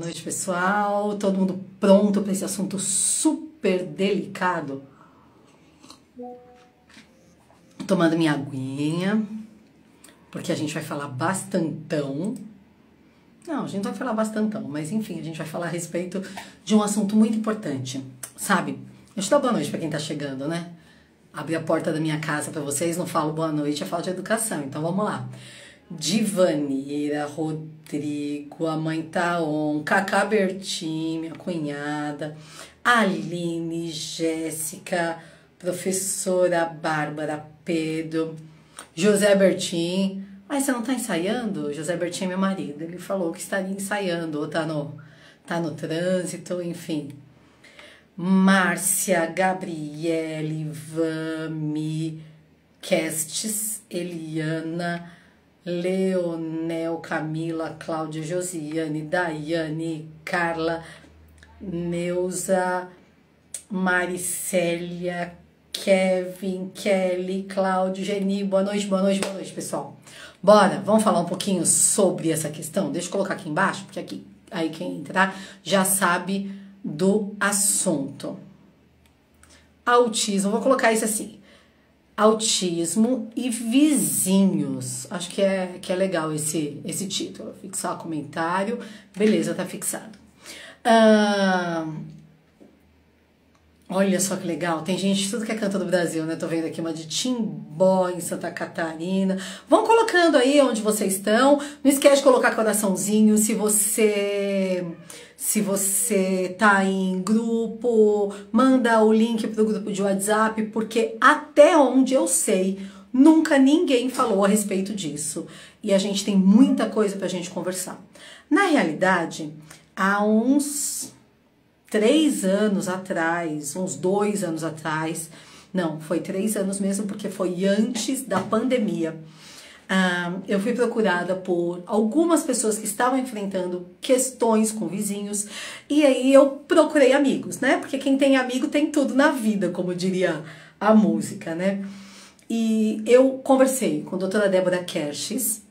noite, pessoal. Todo mundo pronto para esse assunto super delicado? Tomando minha aguinha, porque a gente vai falar bastantão. Não, a gente não vai falar bastantão, mas enfim, a gente vai falar a respeito de um assunto muito importante, sabe? Deixa eu dar boa noite para quem tá chegando, né? Abri a porta da minha casa para vocês, não falo boa noite, é falta de educação, então vamos lá. Divanira, Rodrigo, a mãe Taon, Cacá Bertin, minha cunhada, Aline, Jéssica, professora Bárbara, Pedro, José Bertin. Mas você não tá ensaiando? José Bertin é meu marido, ele falou que estaria ensaiando, ou tá no trânsito, enfim. Márcia, Gabriele, Vami, Kestes, Eliana, Leonel, Camila, Cláudia, Josiane, Daiane, Carla, Neuza, Maricélia, Kevin, Kelly, Cláudio, Geni. Boa noite, pessoal. Bora, vamos falar um pouquinho sobre essa questão? Deixa eu colocar aqui embaixo, porque aqui, aí quem entrar já sabe do assunto. Autismo, vou colocar isso assim. Autismo e vizinhos. Acho que é legal esse título. Fixar comentário. Beleza, tá fixado. Olha só que legal. Tem gente de tudo que é canto do Brasil, né? Tô vendo aqui uma de Timbó, em Santa Catarina. Vão colocando aí onde vocês estão. Não esquece de colocar coraçãozinho se você tá em grupo, manda o link pro grupo de WhatsApp, porque até onde eu sei, nunca ninguém falou a respeito disso. E a gente tem muita coisa pra gente conversar. Na realidade, há uns 3 anos atrás, uns 2 anos atrás, não, foi 3 anos mesmo, porque foi antes da pandemia, eu fui procurada por algumas pessoas que estavam enfrentando questões com vizinhos, e aí eu procurei amigos, né? Porque quem tem amigo tem tudo na vida, como diria a música, né? E eu conversei com a doutora Débora Kershis,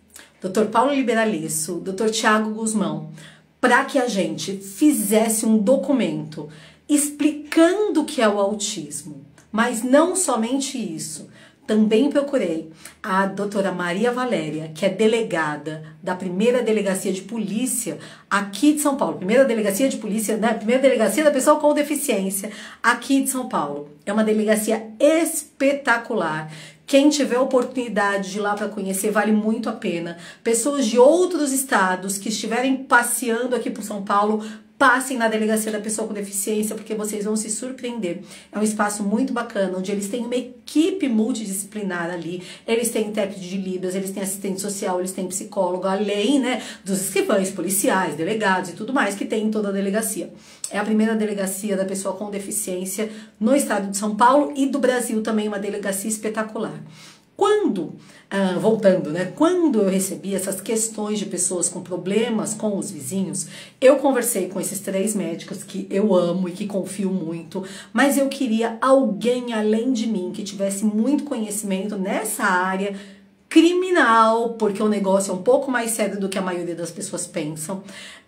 doutor Paulo Liberalesso, doutor Tiago Guzmão, para que a gente fizesse um documento explicando o que é o autismo. Mas não somente isso. Também procurei a doutora Maria Valéria, que é delegada da primeira delegacia de polícia aqui de São Paulo. Primeira delegacia de polícia, né? Primeira delegacia da pessoa com deficiência aqui de São Paulo. É uma delegacia espetacular. Quem tiver oportunidade de ir lá para conhecer, vale muito a pena. Pessoas de outros estados que estiverem passeando aqui por São Paulo, passem na delegacia da pessoa com deficiência, porque vocês vão se surpreender. É um espaço muito bacana, onde eles têm uma equipe multidisciplinar ali. Eles têm intérprete de Libras, eles têm assistente social, eles têm psicólogo, além, né, dos escrivães, policiais, delegados e tudo mais que tem em toda a delegacia. É a primeira delegacia da pessoa com deficiência no estado de São Paulo e do Brasil também, uma delegacia espetacular. Voltando, né? Quando eu recebi essas questões de pessoas com problemas com os vizinhos, eu conversei com esses 3 médicos que eu amo e que confio muito, mas eu queria alguém além de mim que tivesse muito conhecimento nessa área criminal, porque o negócio é um pouco mais sério do que a maioria das pessoas pensam.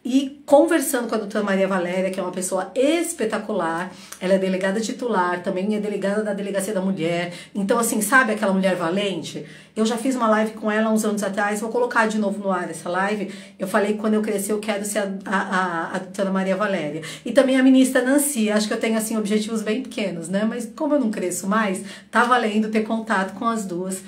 E conversando com a doutora Maria Valéria, que é uma pessoa espetacular, ela é delegada titular, também é delegada da Delegacia da Mulher. Então, assim, sabe aquela mulher valente? Eu já fiz uma live com ela uns anos atrás, vou colocar de novo no ar essa live. Eu falei que quando eu crescer eu quero ser a doutora Maria Valéria. E também a ministra Nancy, acho que eu tenho, assim, objetivos bem pequenos, né? Mas como eu não cresço mais, tá valendo ter contato com as duas.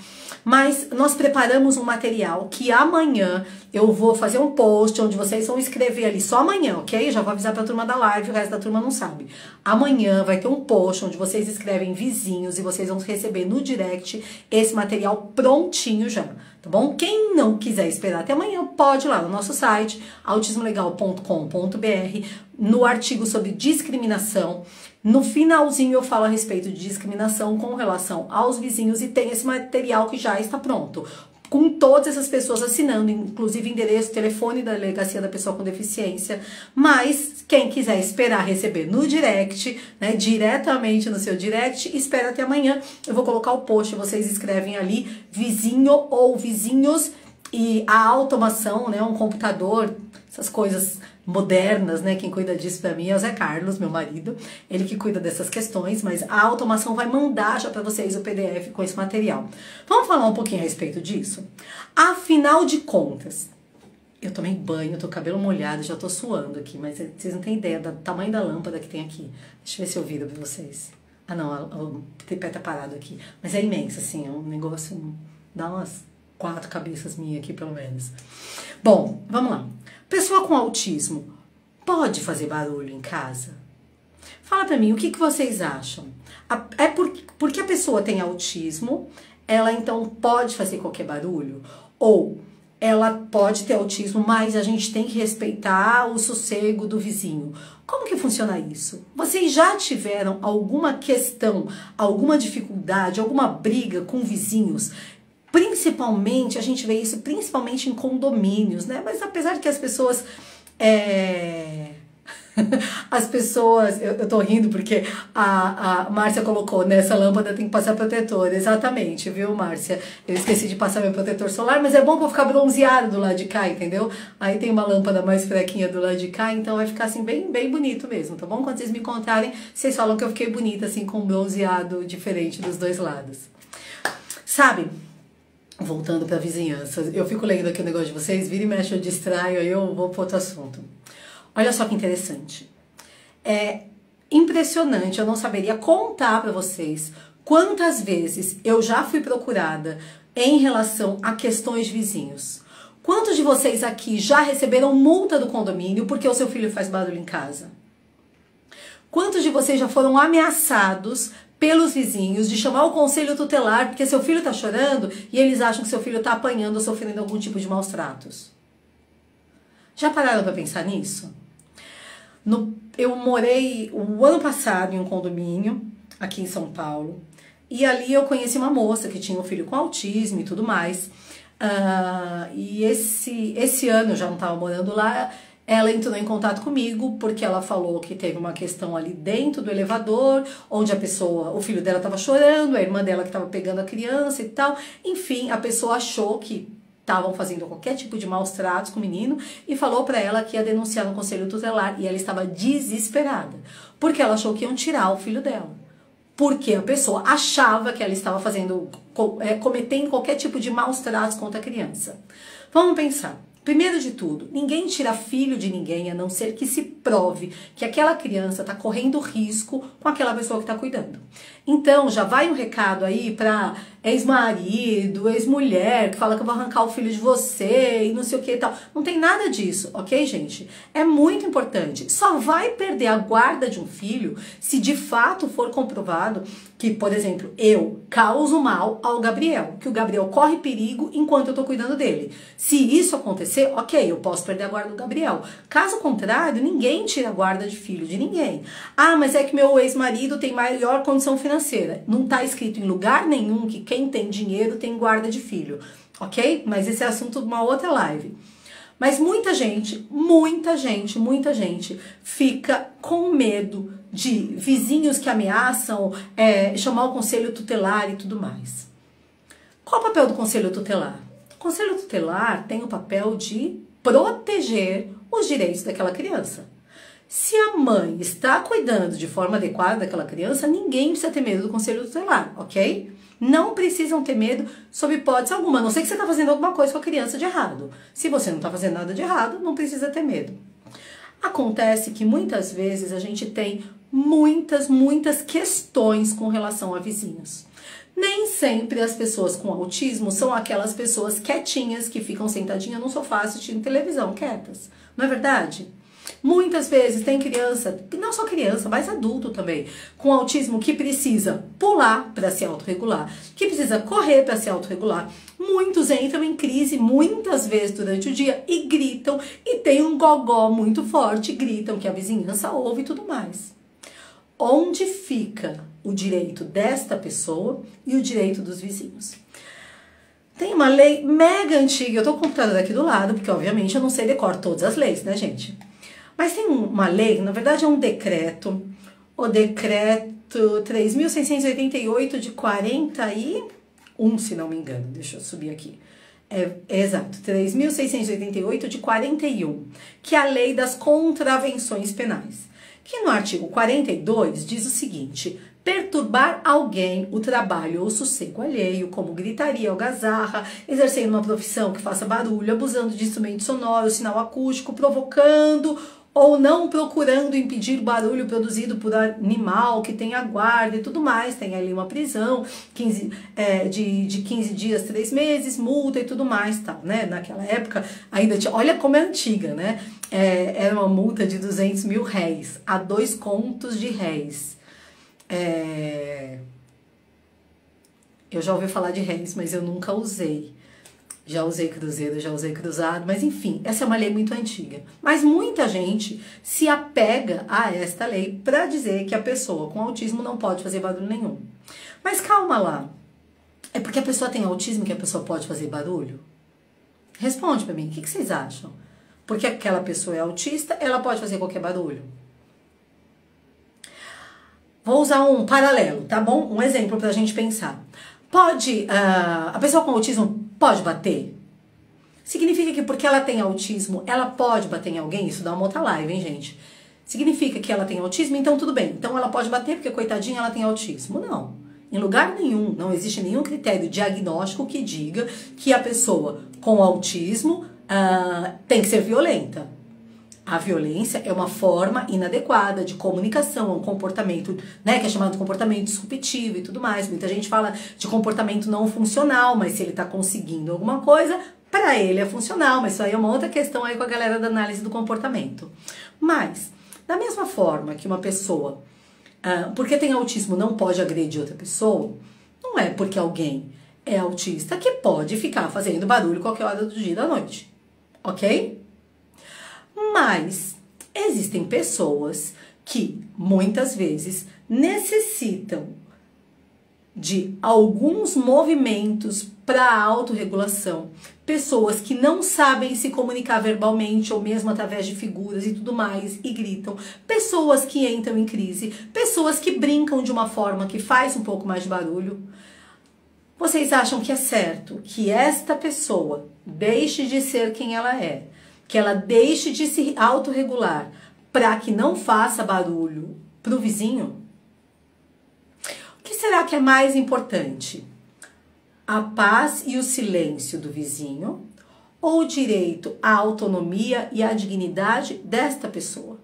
Mas nós preparamos um material que amanhã eu vou fazer um post onde vocês vão escrever ali, só amanhã, ok? Eu já vou avisar pra turma da live, o resto da turma não sabe. Amanhã vai ter um post onde vocês escrevem vizinhos e vocês vão receber no direct esse material prontinho já, tá bom? Quem não quiser esperar até amanhã, pode ir lá no nosso site, autismolegal.com.br, no artigo sobre discriminação. No finalzinho eu falo a respeito de discriminação com relação aos vizinhos e tem esse material que já está pronto. Com todas essas pessoas assinando, inclusive endereço, telefone da delegacia da pessoa com deficiência. Mas quem quiser esperar receber no direct, né, diretamente no seu direct, espera até amanhã. Eu vou colocar o post, vocês escrevem ali vizinho ou vizinhos e a automação, né, um computador, essas coisas modernas, né? Quem cuida disso pra mim é o Zé Carlos, meu marido. Ele que cuida dessas questões, mas a automação vai mandar já pra vocês o PDF com esse material. Vamos falar um pouquinho a respeito disso? Afinal de contas, eu tomei banho, tô com o cabelo molhado, já tô suando aqui, mas vocês não têm ideia do tamanho da lâmpada que tem aqui. Deixa eu ver se eu viro pra vocês. Ah não, o tripé tá parado aqui. Mas é imenso, assim, é um negócio, dá umas 4 cabeças minhas aqui, pelo menos. Bom, vamos lá. Pessoa com autismo pode fazer barulho em casa? Fala pra mim, o que vocês acham? É porque a pessoa tem autismo, ela então pode fazer qualquer barulho? Ou ela pode ter autismo, mas a gente tem que respeitar o sossego do vizinho? Como que funciona isso? Vocês já tiveram alguma questão, alguma dificuldade, alguma briga com vizinhos? Principalmente, a gente vê isso principalmente em condomínios, né? Mas apesar de que as pessoas... As pessoas... Eu tô rindo porque a Márcia colocou, né? Essa lâmpada tem que passar protetor. Exatamente, viu, Márcia? Eu esqueci de passar meu protetor solar, mas é bom pra eu ficar bronzeado do lado de cá, entendeu? Aí tem uma lâmpada mais fraquinha do lado de cá, então vai ficar assim bem bonito mesmo, tá bom? Quando vocês me encontrarem, vocês falam que eu fiquei bonita assim com um bronzeado diferente dos dois lados. Sabe... Voltando para a vizinhança, eu fico lendo aqui o negócio de vocês, vira e mexe, eu distraio, aí eu vou para outro assunto. Olha só que interessante. É impressionante, eu não saberia contar para vocês quantas vezes eu já fui procurada em relação a questões de vizinhos. Quantos de vocês aqui já receberam multa do condomínio porque o seu filho faz barulho em casa? Quantos de vocês já foram ameaçados pelos vizinhos de chamar o conselho tutelar porque seu filho tá chorando e eles acham que seu filho tá apanhando ou sofrendo algum tipo de maus tratos? Já pararam para pensar nisso? Eu morei o ano passado em um condomínio aqui em São Paulo e ali eu conheci uma moça que tinha um filho com autismo e tudo mais. E esse ano eu já não estava morando lá. Ela entrou em contato comigo porque ela falou que teve uma questão ali dentro do elevador, onde o filho dela estava chorando, a irmã dela que estava pegando a criança e tal. Enfim, a pessoa achou que estavam fazendo qualquer tipo de maus tratos com o menino e falou para ela que ia denunciar no conselho tutelar. E ela estava desesperada, porque ela achou que iam tirar o filho dela. Porque a pessoa achava que ela estava cometendo qualquer tipo de maus tratos contra a criança. Vamos pensar. Primeiro de tudo, ninguém tira filho de ninguém a não ser que se prove que aquela criança está correndo risco com aquela pessoa que está cuidando. Então, já vai um recado aí para ex-marido, ex-mulher, que fala que eu vou arrancar o filho de você e não sei o que e tal. Não tem nada disso, ok, gente? É muito importante. Só vai perder a guarda de um filho se de fato for comprovado que, por exemplo, eu causo mal ao Gabriel, que o Gabriel corre perigo enquanto eu tô cuidando dele. Se isso acontecer, ok, eu posso perder a guarda do Gabriel. Caso contrário, ninguém tira a guarda de filho de ninguém. Ah, mas é que meu ex-marido tem maior condição financeira. Não tá escrito em lugar nenhum que quem tem dinheiro tem guarda de filho, ok? Mas esse é assunto de uma outra live. Mas muita gente fica com medo de vizinhos que ameaçam chamar o conselho tutelar e tudo mais. Qual o papel do conselho tutelar? O conselho tutelar tem o papel de proteger os direitos daquela criança. Se a mãe está cuidando de forma adequada daquela criança, ninguém precisa ter medo do conselho tutelar, ok? Não precisam ter medo sob hipótese alguma, a não ser que você está fazendo alguma coisa com a criança de errado. Se você não está fazendo nada de errado, não precisa ter medo. Acontece que muitas vezes a gente tem muitas questões com relação a vizinhos. Nem sempre as pessoas com autismo são aquelas pessoas quietinhas que ficam sentadinhas no sofá assistindo televisão, quietas. Não é verdade? Muitas vezes tem criança, não só criança, mas adulto também, com autismo que precisa pular para se autorregular, que precisa correr para se autorregular. Muitos entram em crise muitas vezes durante o dia e gritam, e tem um gogó muito forte, gritam que a vizinhança ouve e tudo mais. Onde fica o direito desta pessoa e o direito dos vizinhos? Tem uma lei mega antiga, eu tô com o computador aqui do lado, porque obviamente eu não sei decorar todas as leis, né, gente? Mas tem uma lei, na verdade é um decreto, o decreto 3.688 de 41, se não me engano, deixa eu subir aqui. Exato, 3.688 de 41, que é a Lei das Contravenções Penais. Que no artigo 42 diz o seguinte: perturbar alguém o trabalho ou sossego alheio, como gritaria, algazarra, exercendo uma profissão que faça barulho, abusando de instrumento sonoro, sinal acústico, provocando ou não procurando impedir o barulho produzido por animal que tenha guarda e tudo mais. Tem ali uma prisão de 15 dias, 3 meses, multa e tudo mais, tal, né? Naquela época ainda tinha, olha como é antiga, né? Era uma multa de 200 mil réis a 2 contos de réis. Eu já ouvi falar de réis, mas eu nunca usei. Já usei cruzeiro, já usei cruzado, mas enfim, essa é uma lei muito antiga. Mas muita gente se apega a esta lei para dizer que a pessoa com autismo não pode fazer barulho nenhum. Mas calma lá, é porque a pessoa tem autismo que a pessoa pode fazer barulho? Responde para mim, o que vocês acham? Porque aquela pessoa é autista, ela pode fazer qualquer barulho? Vou usar um paralelo, tá bom? Um exemplo pra gente pensar. A pessoa com autismo pode bater? Significa que porque ela tem autismo, ela pode bater em alguém? Isso dá uma outra live, hein, gente? Significa que ela tem autismo, então tudo bem. Então ela pode bater porque, coitadinha, ela tem autismo. Não. Em lugar nenhum, não existe nenhum critério diagnóstico que diga que a pessoa com autismo tem que ser violenta. A violência é uma forma inadequada de comunicação, um comportamento, né, que é chamado de comportamento disruptivo e tudo mais. Muita gente fala de comportamento não funcional, mas se ele está conseguindo alguma coisa, para ele é funcional. Mas isso aí é uma outra questão aí com a galera da análise do comportamento. Mas, da mesma forma que uma pessoa, porque tem autismo, não pode agredir outra pessoa, não é porque alguém é autista que pode ficar fazendo barulho qualquer hora do dia e da noite. Ok? Mas existem pessoas que muitas vezes necessitam de alguns movimentos para autorregulação. Pessoas que não sabem se comunicar verbalmente ou mesmo através de figuras e tudo mais e gritam. Pessoas que entram em crise. Pessoas que brincam de uma forma que faz um pouco mais de barulho. Vocês acham que é certo que esta pessoa deixe de ser quem ela é? Que ela deixe de se autorregular para que não faça barulho para o vizinho? O que será que é mais importante? A paz e o silêncio do vizinho ou o direito à autonomia e à dignidade desta pessoa?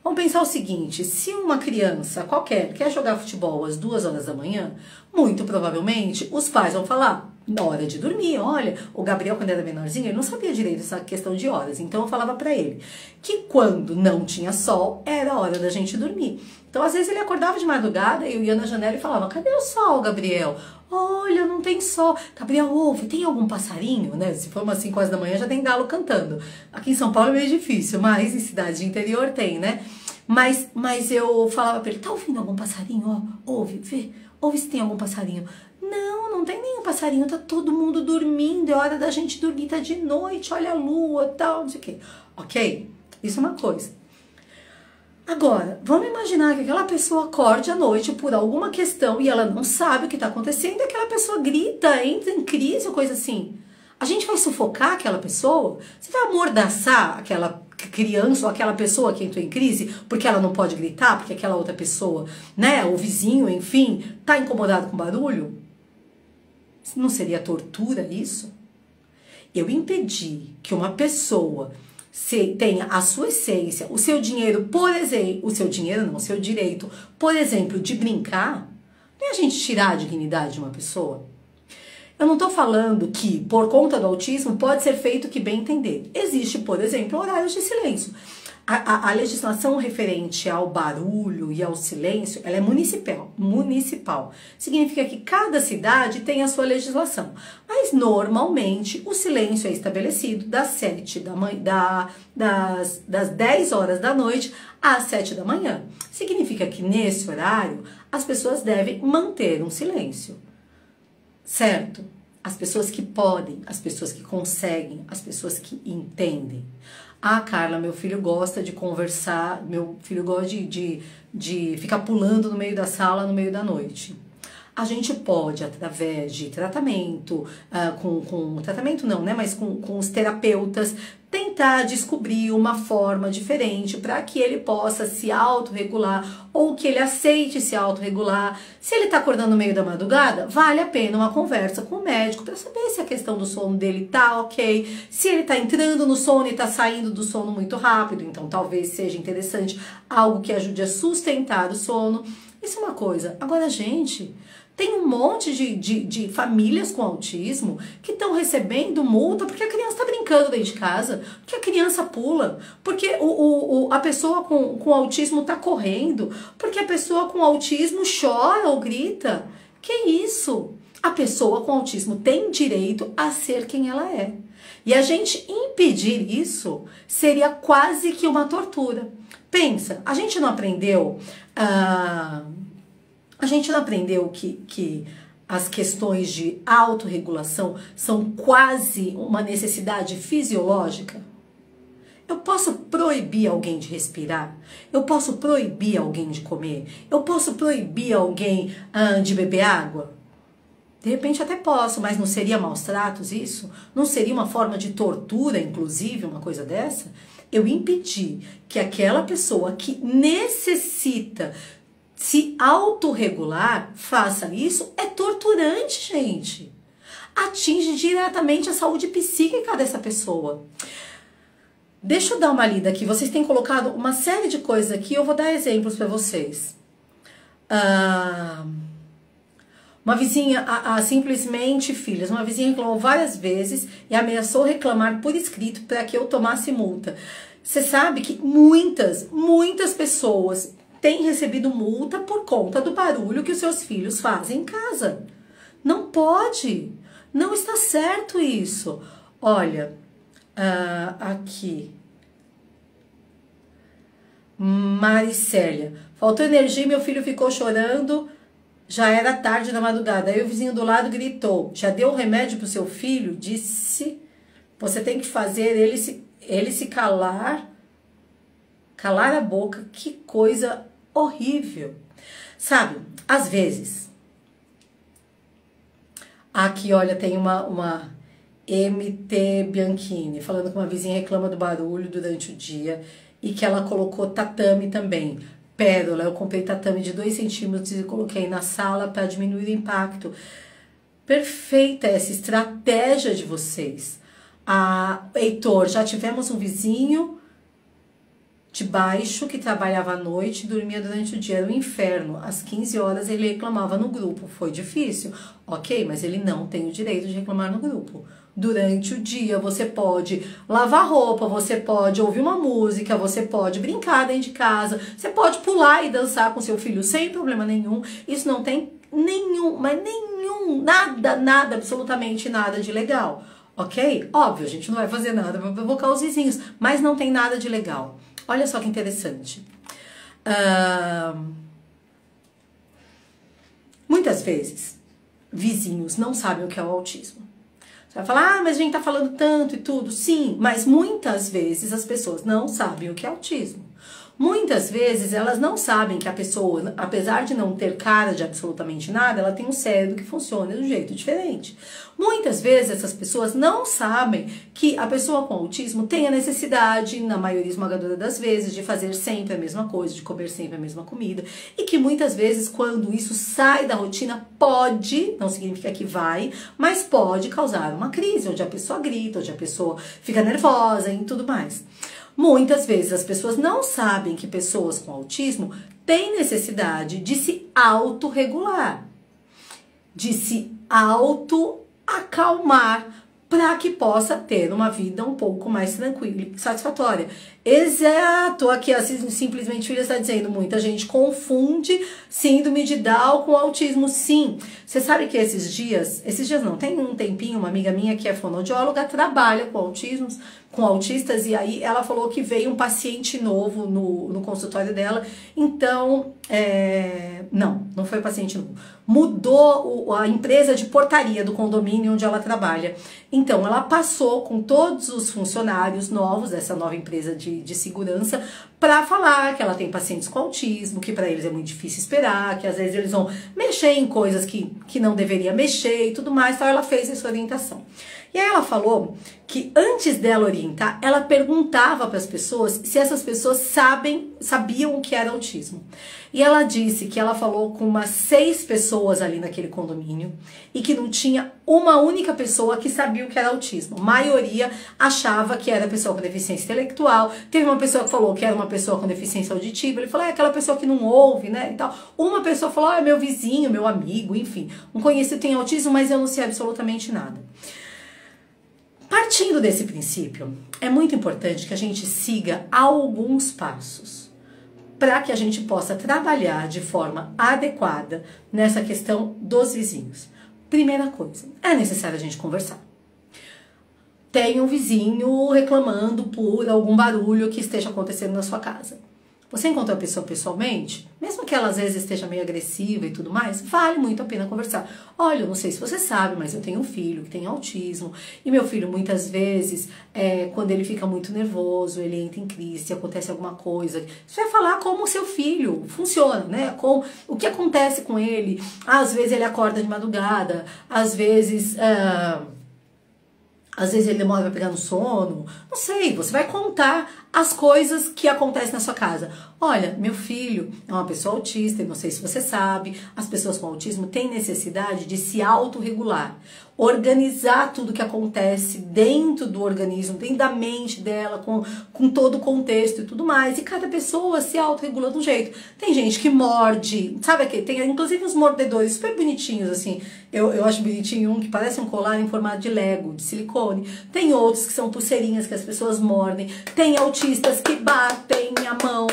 Vamos pensar o seguinte, se uma criança qualquer quer jogar futebol às 2 horas da manhã, muito provavelmente os pais vão falar: na hora de dormir, olha, o Gabriel quando era menorzinho, ele não sabia direito essa questão de horas, então eu falava pra ele que quando não tinha sol, era a hora da gente dormir. Então às vezes ele acordava de madrugada e eu ia na janela e falava: cadê o sol, Gabriel? Olha, não tem sol. Gabriel, ouve, tem algum passarinho, né? Se for umas 5 horas da manhã já tem galo cantando. Aqui em São Paulo é meio difícil, mas em cidades de interior tem, né? Mas eu falava pra ele: tá ouvindo algum passarinho? Ó, ouve, vê, ouve se tem algum passarinho. Não tem nenhum passarinho, tá todo mundo dormindo, é hora da gente dormir, tá de noite, olha a lua, tal, não sei o quê. Ok? Isso é uma coisa. Agora, vamos imaginar que aquela pessoa acorde à noite por alguma questão e ela não sabe o que está acontecendo e aquela pessoa grita, entra em crise ou coisa assim. A gente vai sufocar aquela pessoa? Você vai amordaçar aquela criança ou aquela pessoa que entrou em crise porque ela não pode gritar, porque aquela outra pessoa, né, o vizinho, enfim, tá incomodado com barulho? Não seria tortura isso? Eu impedir que uma pessoa tenha a sua essência, o seu dinheiro, por exemplo, o seu direito, por exemplo, de brincar, não é a gente tirar a dignidade de uma pessoa? Eu não estou falando que, por conta do autismo, pode ser feito o que bem entender. Existe, por exemplo, horários de silêncio. A legislação referente ao barulho e ao silêncio, ela é municipal. Significa que cada cidade tem a sua legislação. Mas, normalmente, o silêncio é estabelecido das 10 horas da noite às 7 da manhã. Significa que, nesse horário, as pessoas devem manter um silêncio. Certo? As pessoas que podem, as pessoas que conseguem, as pessoas que entendem. Ah, Carla, meu filho gosta de conversar, meu filho gosta de ficar pulando no meio da sala no meio da noite. A gente pode, através de tratamento, tratamento não, né? Mas com os terapeutas, tentar descobrir uma forma diferente para que ele possa se autorregular ou que ele aceite se autorregular. Se ele está acordando no meio da madrugada, vale a pena uma conversa com o médico para saber se a questão do sono dele tá ok, se ele está entrando no sono e está saindo do sono muito rápido, então talvez seja interessante algo que ajude a sustentar o sono. Isso é uma coisa. Agora, gente, tem um monte de famílias com autismo que estão recebendo multa porque a criança está brincando dentro de casa, porque a criança pula, porque a pessoa com autismo está correndo, porque a pessoa com autismo chora ou grita. Que isso? A pessoa com autismo tem direito a ser quem ela é. E a gente impedir isso seria quase que uma tortura. Pensa, a gente não aprendeu... A gente não aprendeu que as questões de autorregulação são quase uma necessidade fisiológica? Eu posso proibir alguém de respirar? Eu posso proibir alguém de comer? Eu posso proibir alguém de beber água? De repente até posso, mas não seria maus tratos isso? Não seria uma forma de tortura, inclusive, uma coisa dessa? Eu impedir que aquela pessoa que necessita se autorregular, faça isso, é torturante, gente. Atinge diretamente a saúde psíquica dessa pessoa. Deixa eu dar uma lida aqui. Vocês têm colocado uma série de coisas aqui, eu vou dar exemplos para vocês. Uma vizinha, simplesmente filhas, uma vizinha reclamou várias vezes e ameaçou reclamar por escrito para que eu tomasse multa. Você sabe que muitas pessoas têm recebido multa por conta do barulho que os seus filhos fazem em casa. Não pode. Não está certo isso. Olha, aqui. Maricélia. Faltou energia e meu filho ficou chorando. Já era tarde da madrugada. Aí o vizinho do lado gritou. Já deu o remédio pro seu filho? Disse. Você tem que fazer ele se calar. Calar a boca. Que coisa horrível. Sabe, às vezes. Aqui, olha, tem uma MT Bianchini falando que uma vizinha reclama do barulho durante o dia e que ela colocou tatame também. Pérola, eu comprei tatame de 2 centímetros e coloquei na sala para diminuir o impacto. Perfeita essa estratégia de vocês. Heitor, já tivemos um vizinho de baixo que trabalhava à noite e dormia durante o dia. Era um inferno. Às 15 horas ele reclamava no grupo. Foi difícil. Ok, mas ele não tem o direito de reclamar no grupo. Durante o dia você pode lavar roupa, você pode ouvir uma música, você pode brincar dentro de casa, você pode pular e dançar com seu filho sem problema nenhum. Isso não tem nada, absolutamente nada de legal. Ok? Óbvio, a gente não vai fazer nada para provocar os vizinhos, mas não tem nada de legal. Olha só que interessante. Muitas vezes, vizinhos não sabem o que é o autismo. Você vai falar, mas a gente tá falando tanto e tudo. Sim, mas muitas vezes as pessoas não sabem o que é autismo. Muitas vezes elas não sabem que a pessoa, apesar de não ter cara de absolutamente nada, ela tem um cérebro que funciona de um jeito diferente. Muitas vezes essas pessoas não sabem que a pessoa com autismo tem a necessidade, na maioria esmagadora das vezes, de fazer sempre a mesma coisa, de comer sempre a mesma comida. E que muitas vezes, quando isso sai da rotina, pode, não significa que vai, mas pode causar uma crise, onde a pessoa grita, onde a pessoa fica nervosa e tudo mais. Muitas vezes as pessoas não sabem que pessoas com autismo têm necessidade de se autorregular, de se autoacalmar para que possa ter uma vida um pouco mais tranquila e satisfatória. Exato, aqui a Simplesmente Filha está dizendo, muita gente confunde síndrome de Down com autismo. Sim, você sabe que esses dias não, tem um tempinho, uma amiga minha que é fonoaudióloga, trabalha com autistas, e aí ela falou que veio um paciente novo no consultório dela, então, não foi paciente novo, mudou a empresa de portaria do condomínio onde ela trabalha, então ela passou com todos os funcionários novos dessa nova empresa de de segurança para falar que ela tem pacientes com autismo, que para eles é muito difícil esperar, que às vezes eles vão mexer em coisas que não deveria mexer e tudo mais, então ela fez essa orientação. E aí ela falou que antes dela orientar, ela perguntava para as pessoas se essas pessoas sabiam o que era autismo. E ela disse que ela falou com umas 6 pessoas ali naquele condomínio e que não tinha uma única pessoa que sabia o que era autismo. A maioria achava que era pessoa com deficiência intelectual. Teve uma pessoa que falou que era uma pessoa com deficiência auditiva. Ele falou, é aquela pessoa que não ouve, né, e tal. Uma pessoa falou, é meu vizinho, meu amigo, enfim. Um conhecido tem autismo, mas eu não sei absolutamente nada. Partindo desse princípio, é muito importante que a gente siga alguns passos para que a gente possa trabalhar de forma adequada nessa questão dos vizinhos. Primeira coisa, é necessário a gente conversar. Tem um vizinho reclamando por algum barulho que esteja acontecendo na sua casa. Você encontra a pessoa pessoalmente, mesmo que ela às vezes esteja meio agressiva e tudo mais, vale muito a pena conversar. Olha, eu não sei se você sabe, mas eu tenho um filho que tem autismo, e meu filho muitas vezes, quando ele fica muito nervoso, ele entra em crise, acontece alguma coisa. Você vai falar como o seu filho funciona, né? Com o que acontece com ele. Às vezes ele acorda de madrugada, às vezes ele demora para pegar no sono, não sei, você vai contar as coisas que acontecem na sua casa. Olha, meu filho é uma pessoa autista, eu não sei se você sabe, as pessoas com autismo têm necessidade de se autorregular, organizar tudo que acontece dentro do organismo, dentro da mente dela, com todo o contexto e tudo mais, e cada pessoa se autorregula de um jeito. Tem gente que morde, sabe aqui? Tem inclusive uns mordedores super bonitinhos, assim, eu acho bonitinho um que parece um colar em formato de Lego, de silicone. Tem outros que são pulseirinhas que as pessoas mordem, tem autistas que batem a mão,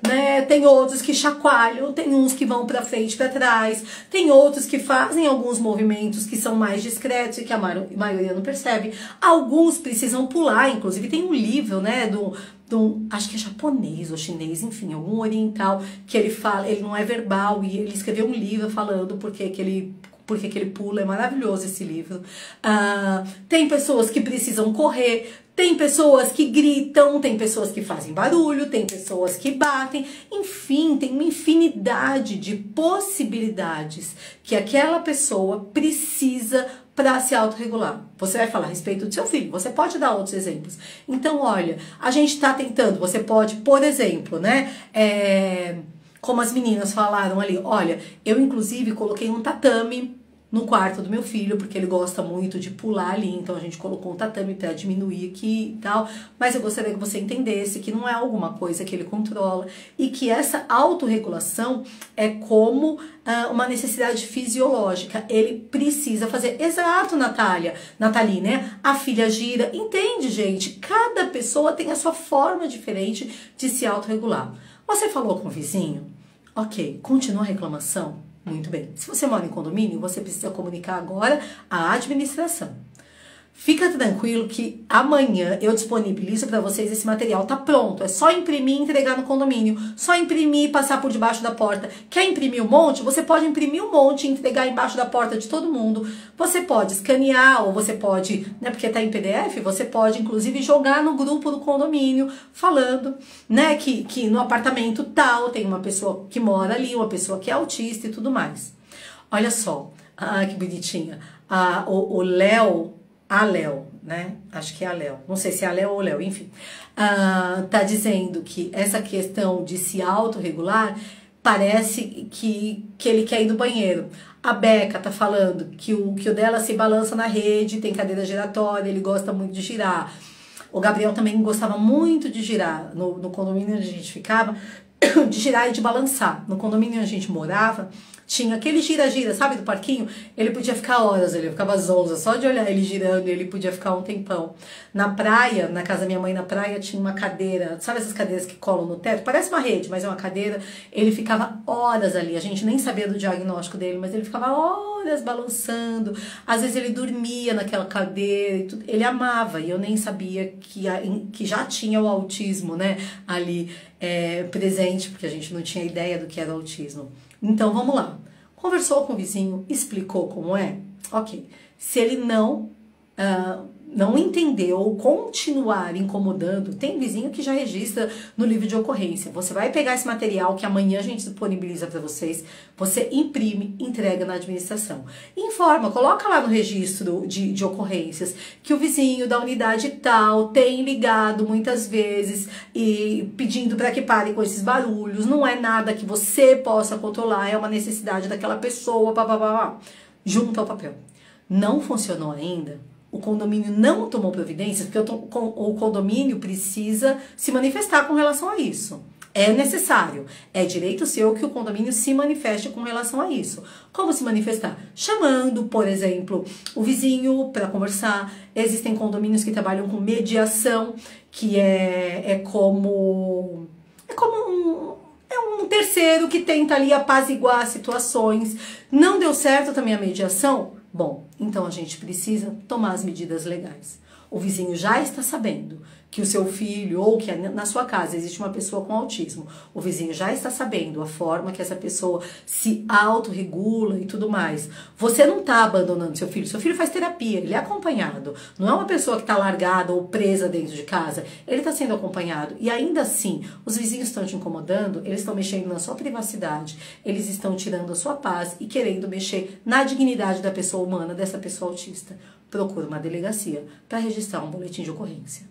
né? Tem outros que chacoalham, tem uns que vão para frente e para trás, tem outros que fazem alguns movimentos que são mais discretos e que a maioria não percebe. Alguns precisam pular, inclusive tem um livro, né, acho que é japonês ou chinês, enfim, algum oriental, que ele fala, ele não é verbal, e ele escreveu um livro falando porque que ele pula, é maravilhoso esse livro. Tem pessoas que precisam correr, tem pessoas que gritam, tem pessoas que fazem barulho, tem pessoas que batem, enfim, tem uma infinidade de possibilidades que aquela pessoa precisa para se autorregular. Você vai falar a respeito do seu filho, você pode dar outros exemplos. Então, olha, a gente está tentando, você pode, por exemplo, né, como as meninas falaram ali, olha, eu inclusive coloquei um tatame no quarto do meu filho, porque ele gosta muito de pular ali, então a gente colocou um tatame para diminuir aqui e tal, mas eu gostaria que você entendesse que não é alguma coisa que ele controla e que essa autorregulação é como uma necessidade fisiológica, ele precisa fazer. Exato, Nathalie, né? A filha gira, entende, gente? Cada pessoa tem a sua forma diferente de se autorregular. Você falou com o vizinho? Ok, continua a reclamação? Muito bem. Se você mora em condomínio, você precisa comunicar agora à administração. Fica tranquilo que amanhã eu disponibilizo para vocês esse material. Tá pronto, é só imprimir e entregar no condomínio. Só imprimir e passar por debaixo da porta. Quer imprimir um monte? Você pode imprimir um monte e entregar embaixo da porta de todo mundo. Você pode escanear ou você pode, né, porque tá em PDF, você pode inclusive jogar no grupo do condomínio falando, né, que no apartamento tal tem uma pessoa que mora ali, uma pessoa que é autista e tudo mais. Olha só, que bonitinha. O Léo, a Léo, né? Acho que é a Léo. Não sei se é a Léo ou Léo, enfim. Tá dizendo que essa questão de se autorregular parece que ele quer ir no banheiro. A Beca tá falando que o dela se balança na rede, tem cadeira giratória, ele gosta muito de girar. O Gabriel também gostava muito de girar. No condomínio onde a gente ficava, de girar e de balançar. No condomínio onde a gente morava, tinha aquele gira-gira, sabe, do parquinho? Ele podia ficar horas, ele ficava zonza, só de olhar ele girando, ele podia ficar um tempão. Na praia, na casa da minha mãe, na praia, tinha uma cadeira, sabe essas cadeiras que colam no teto? Parece uma rede, mas é uma cadeira. Ele ficava horas ali, a gente nem sabia do diagnóstico dele, mas ele ficava horas balançando. Às vezes ele dormia naquela cadeira e tudo. Ele amava, e eu nem sabia que já tinha o autismo, né, ali presente, porque a gente não tinha ideia do que era o autismo. Então, vamos lá. Conversou com o vizinho, explicou como é? Ok. Se ele não não entender ou continuar incomodando, tem vizinho que já registra no livro de ocorrência. Você vai pegar esse material que amanhã a gente disponibiliza para vocês, você imprime, entrega na administração. Informa, coloca lá no registro de ocorrências que o vizinho da unidade tal tem ligado muitas vezes e pedindo para que pare com esses barulhos. Não é nada que você possa controlar, é uma necessidade daquela pessoa, junto ao papel. Não funcionou ainda? O condomínio não tomou providências, porque o condomínio precisa se manifestar com relação a isso. É necessário, é direito seu que o condomínio se manifeste com relação a isso. Como se manifestar? Chamando, por exemplo, o vizinho para conversar. Existem condomínios que trabalham com mediação, que é como um terceiro que tenta ali apaziguar situações. Não deu certo também a mediação? Bom, então a gente precisa tomar as medidas legais. O vizinho já está sabendo que o seu filho ou que na sua casa existe uma pessoa com autismo. O vizinho já está sabendo a forma que essa pessoa se autorregula e tudo mais. Você não está abandonando seu filho. Seu filho faz terapia, ele é acompanhado. Não é uma pessoa que está largada ou presa dentro de casa. Ele está sendo acompanhado. E ainda assim, os vizinhos estão te incomodando, eles estão mexendo na sua privacidade, eles estão tirando a sua paz e querendo mexer na dignidade da pessoa humana, dessa pessoa autista. Procura uma delegacia para registrar um boletim de ocorrência.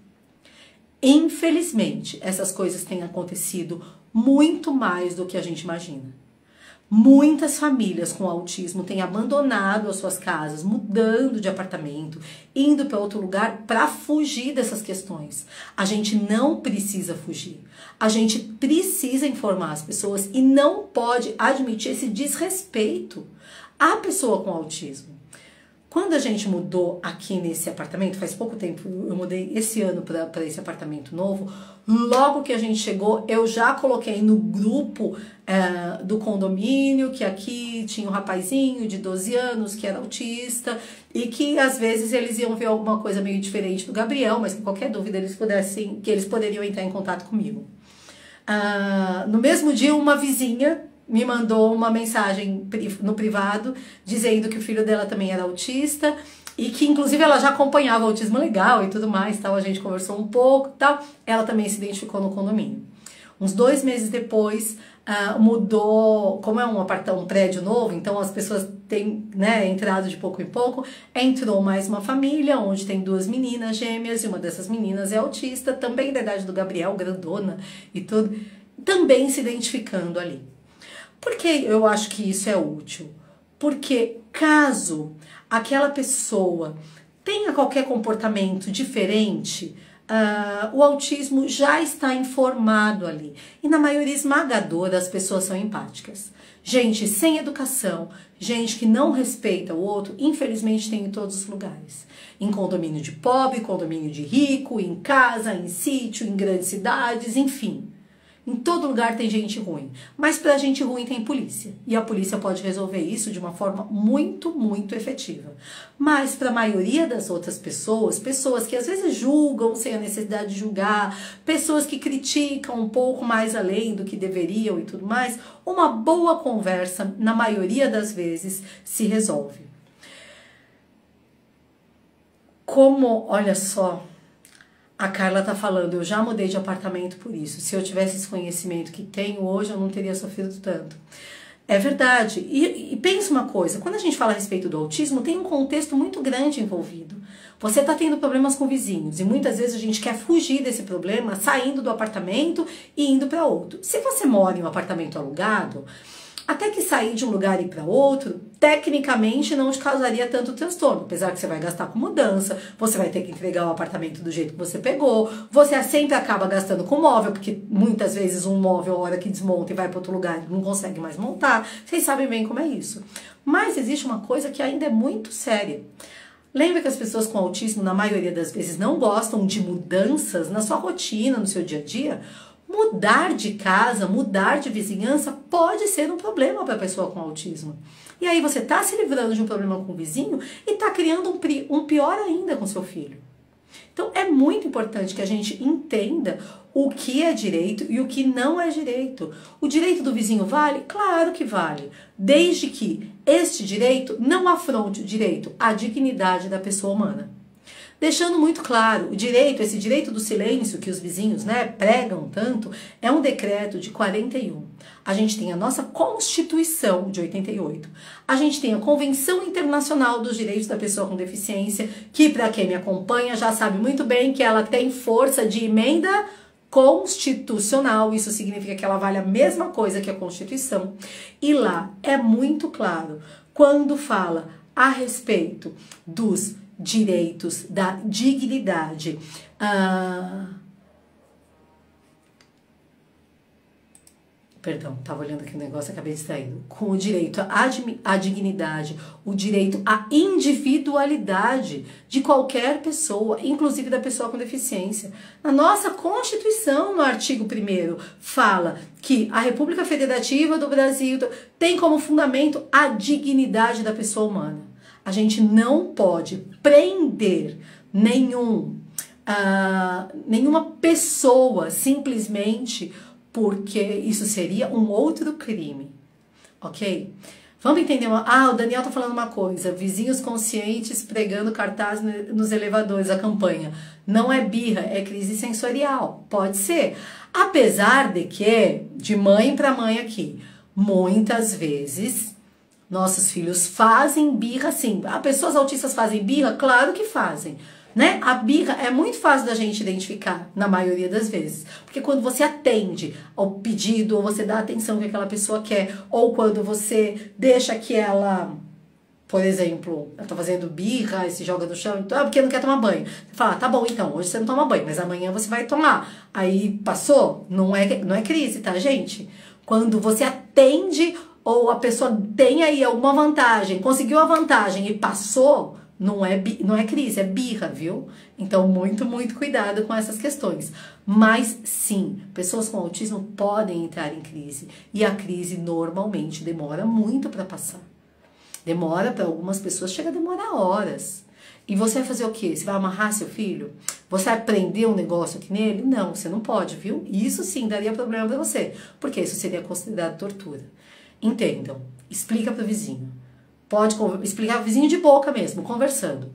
Infelizmente, essas coisas têm acontecido muito mais do que a gente imagina. Muitas famílias com autismo têm abandonado as suas casas, mudando de apartamento, indo para outro lugar para fugir dessas questões. A gente não precisa fugir. A gente precisa informar as pessoas e não pode admitir esse desrespeito à pessoa com autismo. Quando a gente mudou aqui nesse apartamento, faz pouco tempo, eu mudei esse ano para esse apartamento novo, logo que a gente chegou, eu já coloquei no grupo do condomínio que aqui tinha um rapazinho de 12 anos que era autista e que às vezes eles iam ver alguma coisa meio diferente do Gabriel, mas que qualquer dúvida eles poderiam entrar em contato comigo. No mesmo dia, uma vizinha me mandou uma mensagem no privado dizendo que o filho dela também era autista e que inclusive ela já acompanhava o autismo legal e tudo mais, tal. A gente conversou um pouco, tal. Ela também se identificou no condomínio. Uns 2 meses depois, mudou, como é um prédio novo, então as pessoas têm, né, entrado de pouco em pouco, entrou mais uma família, onde tem 2 meninas gêmeas, e uma dessas meninas é autista, também da idade do Gabriel, grandona e tudo, também se identificando ali. Por que eu acho que isso é útil? Porque caso aquela pessoa tenha qualquer comportamento diferente, o autismo já está informado ali. E na maioria esmagadora as pessoas são empáticas. Gente sem educação, gente que não respeita o outro, infelizmente tem em todos os lugares. Em condomínio de pobre, condomínio de rico, em casa, em sítio, em grandes cidades, enfim. Em todo lugar tem gente ruim, mas pra gente ruim tem polícia. E a polícia pode resolver isso de uma forma muito, muito efetiva. Mas para a maioria das outras pessoas, pessoas que às vezes julgam sem a necessidade de julgar, pessoas que criticam um pouco mais além do que deveriam e tudo mais, uma boa conversa, na maioria das vezes, se resolve. Olha só, a Carla tá falando, eu já mudei de apartamento por isso. Se eu tivesse esse conhecimento que tenho hoje, eu não teria sofrido tanto. É verdade. E pensa uma coisa, quando a gente fala a respeito do autismo, tem um contexto muito grande envolvido. Você tá tendo problemas com vizinhos e muitas vezes a gente quer fugir desse problema saindo do apartamento e indo para outro. Se você mora em um apartamento alugado, até que sair de um lugar e ir para outro, tecnicamente não te causaria tanto transtorno, apesar que você vai gastar com mudança, você vai ter que entregar o apartamento do jeito que você pegou, você sempre acaba gastando com móvel, porque muitas vezes um móvel, a hora que desmonta e vai para outro lugar, não consegue mais montar, vocês sabem bem como é isso. Mas existe uma coisa que ainda é muito séria. Lembra que as pessoas com autismo, na maioria das vezes, não gostam de mudanças na sua rotina, no seu dia a dia? Mudar de casa, mudar de vizinhança pode ser um problema para a pessoa com autismo. E aí você está se livrando de um problema com o vizinho e está criando um pior ainda com seu filho. Então é muito importante que a gente entenda o que é direito e o que não é direito. O direito do vizinho vale? Claro que vale. Desde que este direito não afronte o direito à dignidade da pessoa humana. deixando muito claro, esse direito do silêncio que os vizinhos, né, pregam tanto, é um decreto de 41. A gente tem a nossa Constituição de 88. A gente tem a Convenção Internacional dos Direitos da Pessoa com Deficiência, que para quem me acompanha já sabe muito bem que ela tem força de emenda constitucional. Isso significa que ela vale a mesma coisa que a Constituição. E lá é muito claro quando fala a respeito dos direitos, da dignidade, perdão, estava olhando aqui o negócio, acabei distraindo. Com o direito à dignidade, o direito à individualidade de qualquer pessoa, inclusive da pessoa com deficiência. Na nossa Constituição, no artigo 1º, fala que a República Federativa do Brasil tem como fundamento a dignidade da pessoa humana. A gente não pode prender nenhuma pessoa simplesmente porque isso seria um outro crime, ok? Vamos entender o Daniel tá falando uma coisa, vizinhos conscientes pregando cartaz nos elevadores, a campanha. Não é birra, é crise sensorial, pode ser. Apesar de que, de mãe para mãe aqui, muitas vezes nossos filhos fazem birra, sim. Pessoas autistas fazem birra? Claro que fazem. Né? A birra é muito fácil da gente identificar, na maioria das vezes. Porque quando você atende ao pedido, ou você dá a atenção que aquela pessoa quer, ou quando você deixa que ela, por exemplo, ela tá fazendo birra e se joga no chão, então, porque não quer tomar banho. Você fala, tá bom, então, hoje você não toma banho, mas amanhã você vai tomar. Aí passou, não é crise, tá, gente? Quando você atende, ou a pessoa tem aí alguma vantagem, conseguiu a vantagem e passou, não é crise, é birra, viu? Então, muito, muito cuidado com essas questões. Mas, sim, pessoas com autismo podem entrar em crise. E a crise, normalmente, demora muito para passar. Demora para algumas pessoas, chega a demorar horas. E você vai fazer o quê? Você vai amarrar seu filho? Você vai prender um negócio aqui nele? Não, você não pode, viu? Isso, sim, daria problema para você. Porque isso seria considerado tortura. Entendam. Explica para o vizinho. Pode explicar ao vizinho de boca mesmo, conversando.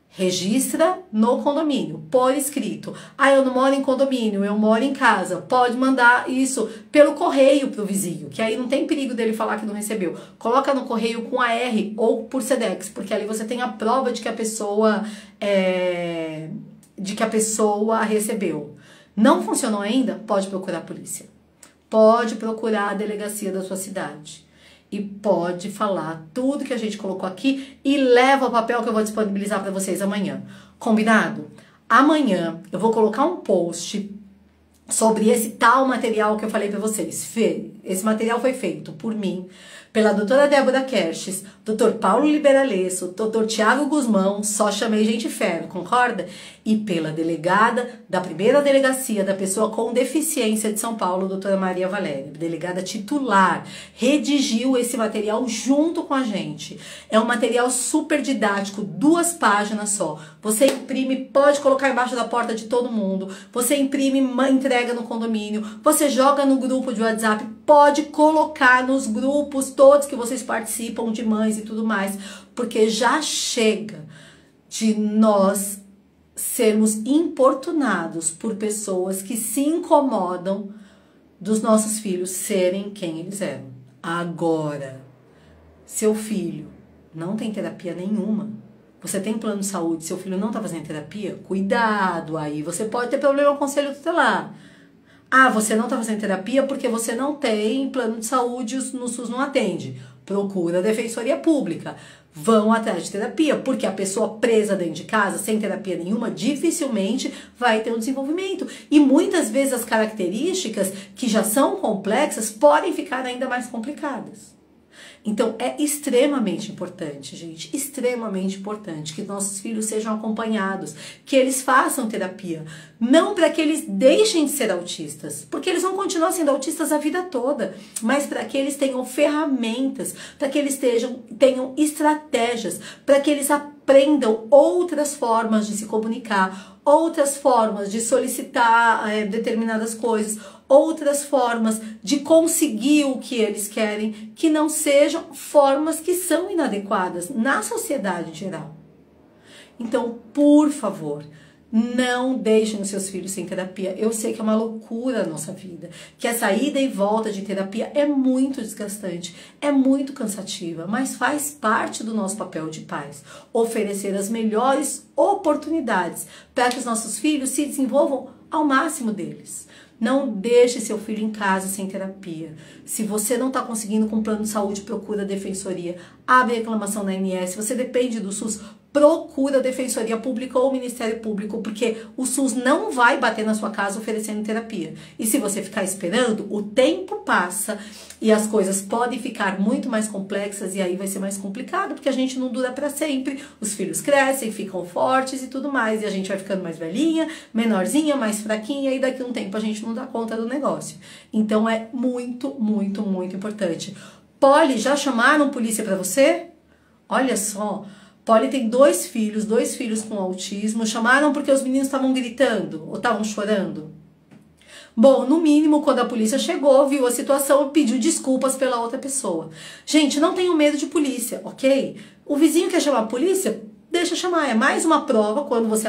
Registra no condomínio, por escrito. Eu não moro em condomínio, eu moro em casa. Pode mandar isso pelo correio pro vizinho, que aí não tem perigo dele falar que não recebeu. Coloca no correio com AR ou por Sedex, porque ali você tem a prova de que a pessoa recebeu. Não funcionou ainda? Pode procurar a polícia. Pode procurar a delegacia da sua cidade. E pode falar tudo que a gente colocou aqui e leva o papel que eu vou disponibilizar para vocês amanhã. Combinado? Amanhã eu vou colocar um post sobre esse tal material que eu falei para vocês. Esse material foi feito por mim, pela doutora Débora Kershis, doutor Paulo Liberalesso, doutor Tiago Guzmão, só chamei gente fera, concorda? E pela delegada da primeira delegacia da pessoa com deficiência de São Paulo, doutora Maria Valéria, delegada titular, redigiu esse material junto com a gente. É um material super didático, 2 páginas só. Você imprime, pode colocar embaixo da porta de todo mundo, você imprime, entrega no condomínio, você joga no grupo de WhatsApp, pode colocar nos grupos todos que vocês participam, de mães e tudo mais, porque já chega de nós sermos importunados por pessoas que se incomodam dos nossos filhos serem quem eles eram. Agora, seu filho não tem terapia nenhuma, você tem plano de saúde, seu filho não está fazendo terapia, cuidado, aí você pode ter problema com o conselho tutelar. Você não está fazendo terapia porque você não tem plano de saúde, no SUS não atende. Procura a Defensoria Pública. Vão atrás de terapia, porque a pessoa presa dentro de casa, sem terapia nenhuma, dificilmente vai ter um desenvolvimento. E muitas vezes as características que já são complexas podem ficar ainda mais complicadas. Então, é extremamente importante, gente, extremamente importante que nossos filhos sejam acompanhados, que eles façam terapia. Não para que eles deixem de ser autistas, porque eles vão continuar sendo autistas a vida toda, mas para que eles tenham ferramentas, para que eles tenham estratégias, para que eles aprendam outras formas de se comunicar, outras formas de solicitar determinadas coisas, outras formas de conseguir o que eles querem, que não sejam formas que são inadequadas na sociedade em geral. Então, por favor, não deixem os seus filhos sem terapia. Eu sei que é uma loucura a nossa vida, que essa ida e volta de terapia é muito desgastante, é muito cansativa, mas faz parte do nosso papel de pais, oferecer as melhores oportunidades para que os nossos filhos se desenvolvam ao máximo deles. Não deixe seu filho em casa sem terapia. Se você não está conseguindo com um plano de saúde, procura a defensoria. Abre reclamação na ANS. Se você depende do SUS, procura a Defensoria Pública ou o Ministério Público, porque o SUS não vai bater na sua casa oferecendo terapia. E se você ficar esperando, o tempo passa e as coisas podem ficar muito mais complexas e aí vai ser mais complicado, porque a gente não dura para sempre. Os filhos crescem, ficam fortes e tudo mais, e a gente vai ficando mais velhinha, menorzinha, mais fraquinha, e daqui a um tempo a gente não dá conta do negócio. Então é muito, muito, muito importante. Polly, já chamaram polícia para você? Olha só, Polly tem dois filhos com autismo. Chamaram porque os meninos estavam gritando ou estavam chorando? Bom, no mínimo, quando a polícia chegou, viu a situação e pediu desculpas pela outra pessoa. Gente, não tenham medo de polícia, ok? O vizinho quer chamar a polícia? Deixa chamar. É mais uma prova, quando você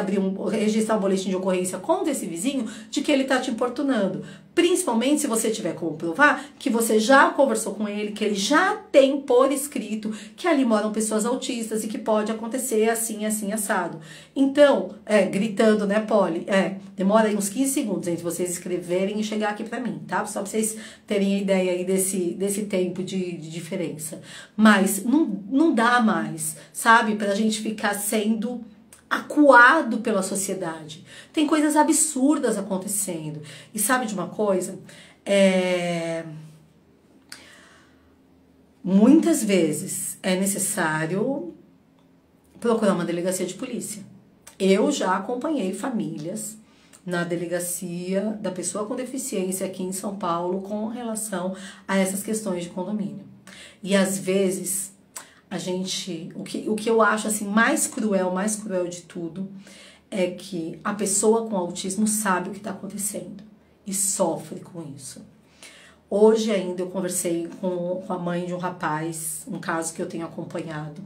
registrar um boletim de ocorrência contra esse vizinho, de que ele está te importunando. Principalmente se você tiver como provar que você já conversou com ele, que ele já tem por escrito que ali moram pessoas autistas e que pode acontecer assim, assim, assado. Então, gritando, né, Polly? Demora aí uns 15 segundos entre vocês escreverem e chegar aqui pra mim, tá? Só pra vocês terem a ideia aí desse tempo de diferença. Mas não dá mais, sabe? Pra gente ficar sendo acuado pela sociedade. Tem coisas absurdas acontecendo. E sabe de uma coisa? Muitas vezes é necessário procurar uma delegacia de polícia. Eu já acompanhei famílias na delegacia da pessoa com deficiência aqui em São Paulo com relação a essas questões de condomínio. E às vezes o que eu acho assim mais cruel de tudo é que a pessoa com autismo sabe o que está acontecendo e sofre com isso. Hoje ainda eu conversei com a mãe de um rapaz, um caso que eu tenho acompanhado,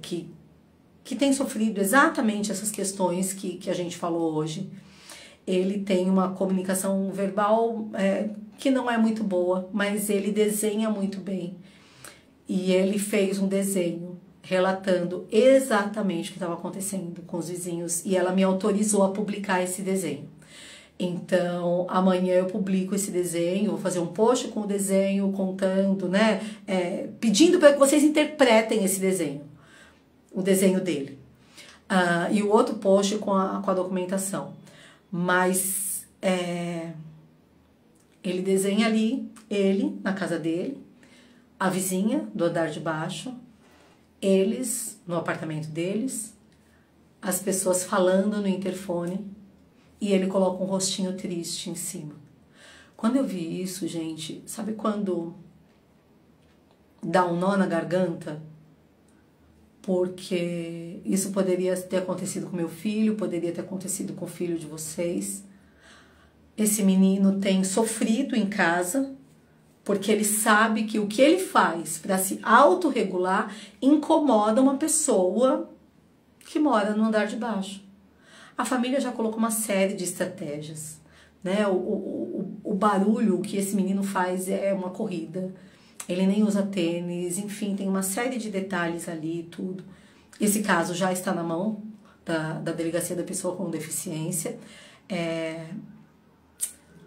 que tem sofrido exatamente essas questões que a gente falou hoje. Ele tem uma comunicação verbal que não é muito boa, mas ele desenha muito bem. E ele fez um desenho relatando exatamente o que estava acontecendo com os vizinhos. E ela me autorizou a publicar esse desenho. Então, amanhã eu publico esse desenho, vou fazer um post com o desenho, contando, né? Pedindo para que vocês interpretem esse desenho, o desenho dele. E o outro post com a documentação. Mas ele desenha ali, ele na casa dele, a vizinha do andar de baixo, eles no apartamento deles, as pessoas falando no interfone e ele coloca um rostinho triste em cima. Quando eu vi isso, gente, sabe quando dá um nó na garganta? Porque isso poderia ter acontecido com meu filho, poderia ter acontecido com o filho de vocês. Esse menino tem sofrido em casa, porque ele sabe que o que ele faz para se autorregular incomoda uma pessoa que mora no andar de baixo. A família já colocou uma série de estratégias, né? O barulho que esse menino faz é uma corrida. Ele nem usa tênis, enfim, tem uma série de detalhes ali e tudo. Esse caso já está na mão da Delegacia da Pessoa com Deficiência.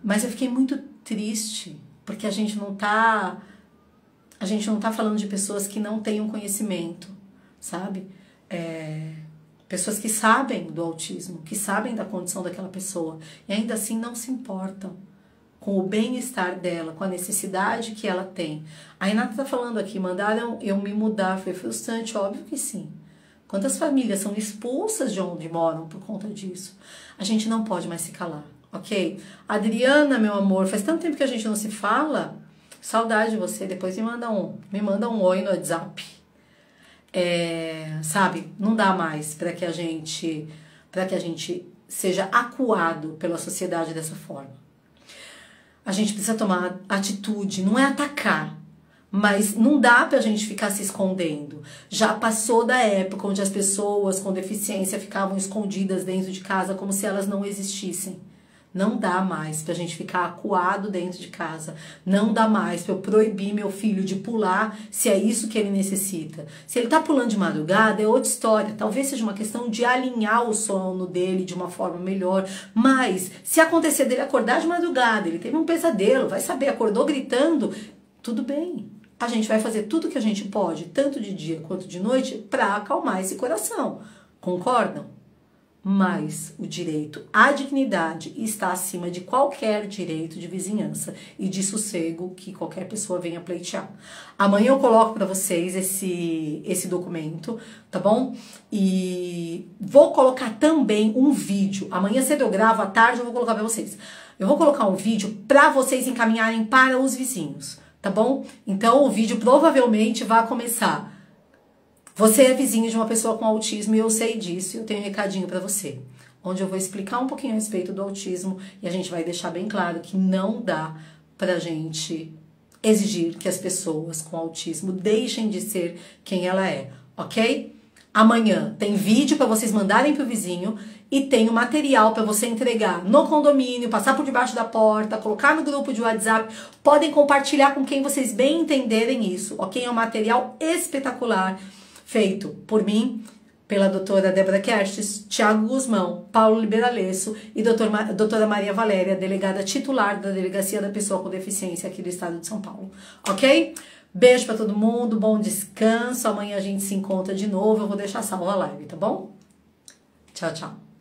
Mas eu fiquei muito triste, porque a gente não tá falando de pessoas que não têm um conhecimento, sabe? Pessoas que sabem do autismo, que sabem da condição daquela pessoa, e ainda assim não se importam com o bem-estar dela, com a necessidade que ela tem. A Renata tá falando aqui, mandaram eu me mudar, foi frustrante, óbvio que sim. Quantas famílias são expulsas de onde moram por conta disso? A gente não pode mais se calar. Ok? Adriana, meu amor, faz tanto tempo que a gente não se fala. Saudade de você. Depois me manda um oi no WhatsApp. Sabe? Não dá mais para que a gente seja acuado pela sociedade dessa forma. A gente precisa tomar atitude, não é atacar, Mas não dá pra gente ficar se escondendo. Já passou da época onde as pessoas com deficiência ficavam escondidas dentro de casa como se elas não existissem. Não dá mais pra gente ficar acuado dentro de casa. Não dá mais pra eu proibir meu filho de pular se é isso que ele necessita. Se ele tá pulando de madrugada é outra história. Talvez seja uma questão de alinhar o sono dele de uma forma melhor. Mas se acontecer dele acordar de madrugada, ele teve um pesadelo, vai saber, acordou gritando, tudo bem. A gente vai fazer tudo que a gente pode, tanto de dia quanto de noite, pra acalmar esse coração. Concordam? Mas o direito à dignidade está acima de qualquer direito de vizinhança e de sossego que qualquer pessoa venha pleitear. Amanhã eu coloco para vocês esse documento, tá bom? E vou colocar também um vídeo. Amanhã cedo eu gravo, à tarde eu vou colocar para vocês. Eu vou colocar um vídeo para vocês encaminharem para os vizinhos, tá bom? Então o vídeo provavelmente vai começar. Você é vizinho de uma pessoa com autismo e eu sei disso, e eu tenho um recadinho pra você, onde eu vou explicar um pouquinho a respeito do autismo e a gente vai deixar bem claro que não dá pra gente exigir que as pessoas com autismo deixem de ser quem ela é, ok? Amanhã tem vídeo pra vocês mandarem pro vizinho e tem o material pra você entregar no condomínio, passar por debaixo da porta, colocar no grupo de WhatsApp, podem compartilhar com quem vocês bem entenderem isso, ok? É um material espetacular, feito por mim, pela doutora Débora Kerstes, Thiago Guzmão, Paulo Liberalesso e doutora Maria Valéria, delegada titular da Delegacia da Pessoa com Deficiência aqui do estado de São Paulo. Ok? Beijo pra todo mundo, bom descanso. Amanhã a gente se encontra de novo. Eu vou deixar salva a live, tá bom? Tchau, tchau.